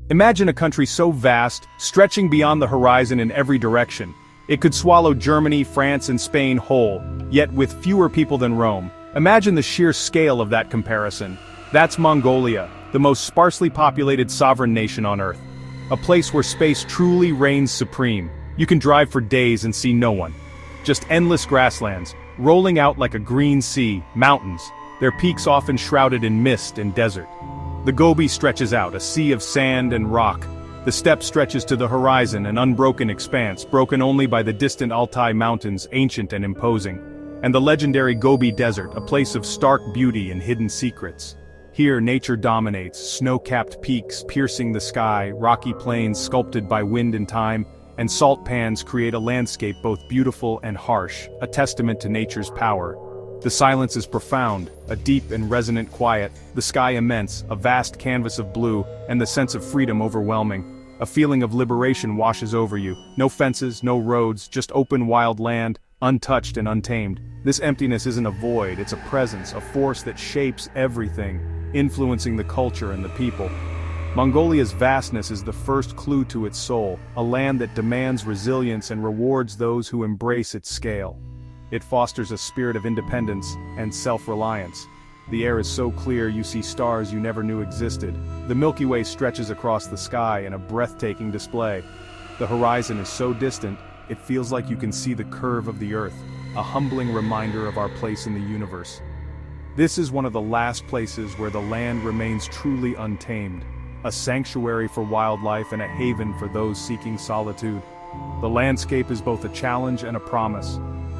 Imagine a country so vast, stretching beyond the horizon in every direction. It could swallow Germany, France, and Spain whole, yet with fewer people than Rome. Imagine the sheer scale of that comparison. That's Mongolia, the most sparsely populated sovereign nation on Earth. A place where space truly reigns supreme. You can drive for days and see no one. Just endless grasslands, rolling out like a green sea, mountains, their peaks often shrouded in mist and desert. The Gobi stretches out, a sea of sand and rock. The steppe stretches to the horizon, an unbroken expanse, broken only by the distant Altai Mountains, ancient and imposing. And the legendary Gobi Desert, a place of stark beauty and hidden secrets. Here nature dominates, snow-capped peaks piercing the sky, rocky plains sculpted by wind and time, and salt pans create a landscape both beautiful and harsh, a testament to nature's power. The silence is profound, a deep and resonant quiet, the sky immense, a vast canvas of blue, and the sense of freedom overwhelming. A feeling of liberation washes over you, no fences, no roads, just open wild land, untouched and untamed. This emptiness isn't a void, it's a presence, a force that shapes everything, influencing the culture and the people. Mongolia's vastness is the first clue to its soul, a land that demands resilience and rewards those who embrace its scale. It fosters a spirit of independence and self-reliance. The air is so clear you see stars you never knew existed. The Milky Way stretches across the sky in a breathtaking display. The horizon is so distant, it feels like you can see the curve of the Earth, a humbling reminder of our place in the universe. This is one of the last places where the land remains truly untamed, a sanctuary for wildlife and a haven for those seeking solitude. The landscape is both a challenge and a promise.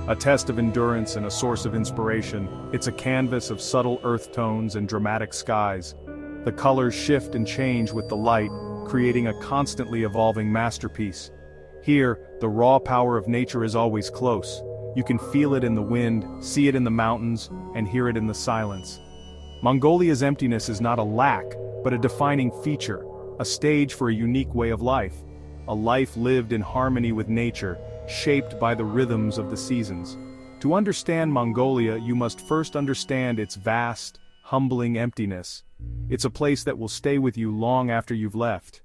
A test of endurance and a source of inspiration, it's a canvas of subtle earth tones and dramatic skies. The colors shift and change with the light, creating a constantly evolving masterpiece. Here, the raw power of nature is always close. You can feel it in the wind, see it in the mountains, and hear it in the silence. Mongolia's emptiness is not a lack, but a defining feature, a stage for a unique way of life. A life lived in harmony with nature, shaped by the rhythms of the seasons. To understand Mongolia, you must first understand its vast, humbling emptiness. It's a place that will stay with you long after you've left.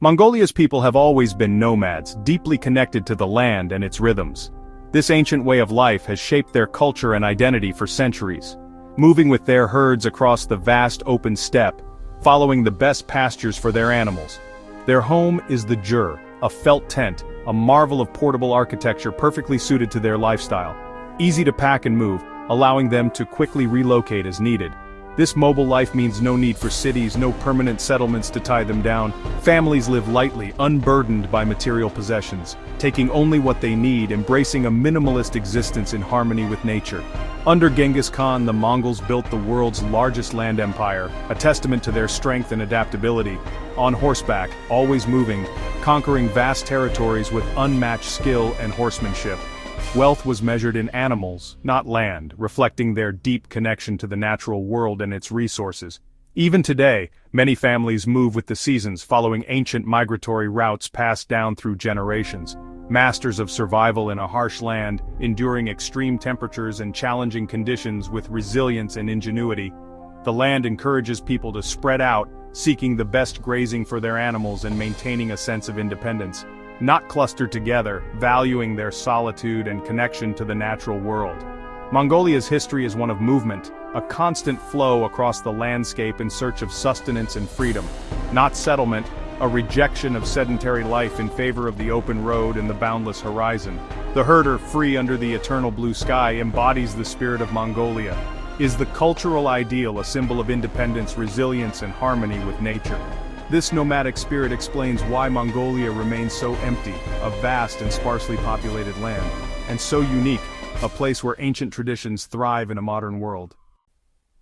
Mongolia's people have always been nomads, deeply connected to the land and its rhythms. This ancient way of life has shaped their culture and identity for centuries. Moving with their herds across the vast open steppe, following the best pastures for their animals. Their home is the jur, a felt tent, a marvel of portable architecture perfectly suited to their lifestyle. Easy to pack and move, allowing them to quickly relocate as needed. This mobile life means no need for cities, no permanent settlements to tie them down. Families live lightly, unburdened by material possessions, taking only what they need, embracing a minimalist existence in harmony with nature. Under Genghis Khan, the Mongols built the world's largest land empire, a testament to their strength and adaptability. On horseback, always moving, conquering vast territories with unmatched skill and horsemanship. Wealth was measured in animals, not land, reflecting their deep connection to the natural world and its resources. Even today, many families move with the seasons, following ancient migratory routes passed down through generations. Masters of survival in a harsh land, enduring extreme temperatures and challenging conditions with resilience and ingenuity. The land encourages people to spread out, seeking the best grazing for their animals and maintaining a sense of independence. Not clustered together, valuing their solitude and connection to the natural world. Mongolia's history is one of movement, a constant flow across the landscape in search of sustenance and freedom. Not settlement, a rejection of sedentary life in favor of the open road and the boundless horizon. The herder, free under the eternal blue sky, embodies the spirit of Mongolia. Is the cultural ideal a symbol of independence, resilience, and harmony with nature? This nomadic spirit explains why Mongolia remains so empty, a vast and sparsely populated land, and so unique, a place where ancient traditions thrive in a modern world.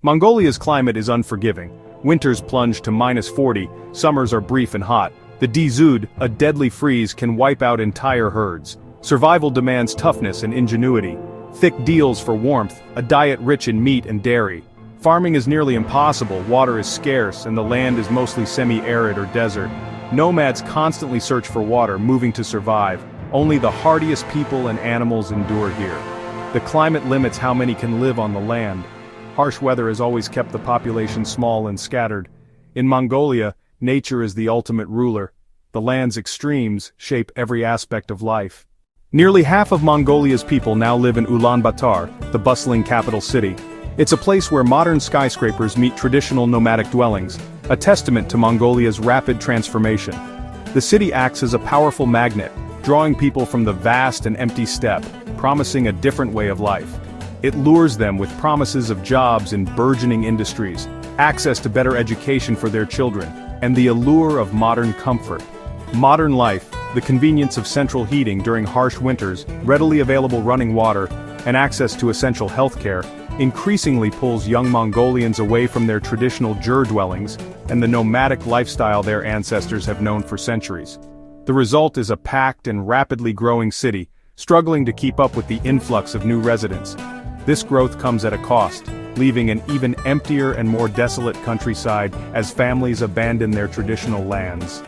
Mongolia's climate is unforgiving. Winters plunge to -40, summers are brief and hot. The dzud, a deadly freeze, can wipe out entire herds. Survival demands toughness and ingenuity. Thick deals for warmth, a diet rich in meat and dairy. Farming is nearly impossible, water is scarce, and the land is mostly semi-arid or desert. Nomads constantly search for water, moving to survive. Only the hardiest people and animals endure here. The climate limits how many can live on the land. Harsh weather has always kept the population small and scattered. In Mongolia, nature is the ultimate ruler. The land's extremes shape every aspect of life. Nearly half of Mongolia's people now live in Ulaanbaatar, the bustling capital city. It's a place where modern skyscrapers meet traditional nomadic dwellings, a testament to Mongolia's rapid transformation. The city acts as a powerful magnet, drawing people from the vast and empty steppe, promising a different way of life. It lures them with promises of jobs in burgeoning industries, access to better education for their children, and the allure of modern comfort. Modern life, the convenience of central heating during harsh winters, readily available running water, and access to essential healthcare, increasingly pulls young Mongolians away from their traditional dwellings and the nomadic lifestyle their ancestors have known for centuries. The result is a packed and rapidly growing city, struggling to keep up with the influx of new residents. This growth comes at a cost, leaving an even emptier and more desolate countryside as families abandon their traditional lands.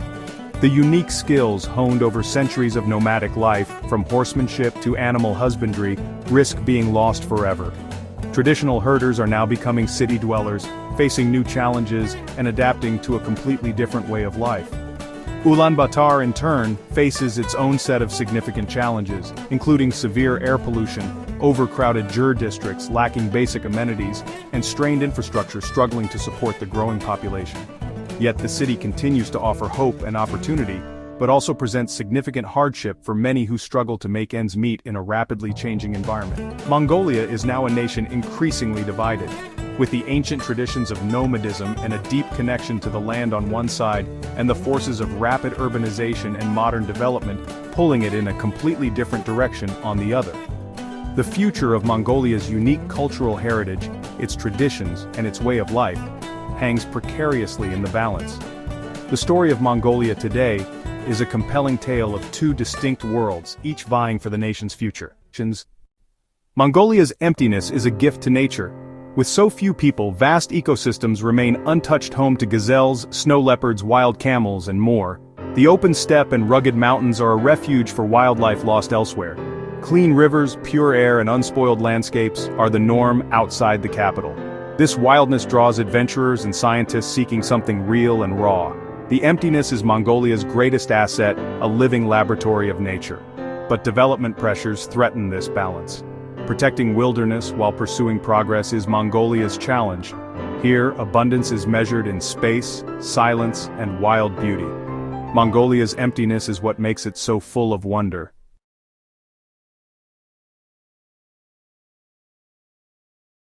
The unique skills honed over centuries of nomadic life, from horsemanship to animal husbandry, risk being lost forever. Traditional herders are now becoming city dwellers, facing new challenges and adapting to a completely different way of life. Ulaanbaatar, in turn, faces its own set of significant challenges, including severe air pollution, overcrowded districts lacking basic amenities, and strained infrastructure struggling to support the growing population. Yet the city continues to offer hope and opportunity, but also presents significant hardship for many who struggle to make ends meet in a rapidly changing environment. Mongolia is now a nation increasingly divided, with the ancient traditions of nomadism and a deep connection to the land on one side, and the forces of rapid urbanization and modern development pulling it in a completely different direction on the other. The future of Mongolia's unique cultural heritage, its traditions, and its way of life, hangs precariously in the balance. The story of Mongolia today is a compelling tale of two distinct worlds, each vying for the nation's future. Mongolia's emptiness is a gift to nature. With so few people, vast ecosystems remain untouched, home to gazelles, snow leopards, wild camels, and more. The open steppe and rugged mountains are a refuge for wildlife lost elsewhere. Clean rivers, pure air, and unspoiled landscapes are the norm outside the capital. This wildness draws adventurers and scientists seeking something real and raw. The emptiness is Mongolia's greatest asset, a living laboratory of nature. But development pressures threaten this balance. Protecting wilderness while pursuing progress is Mongolia's challenge. Here, abundance is measured in space, silence, and wild beauty. Mongolia's emptiness is what makes it so full of wonder.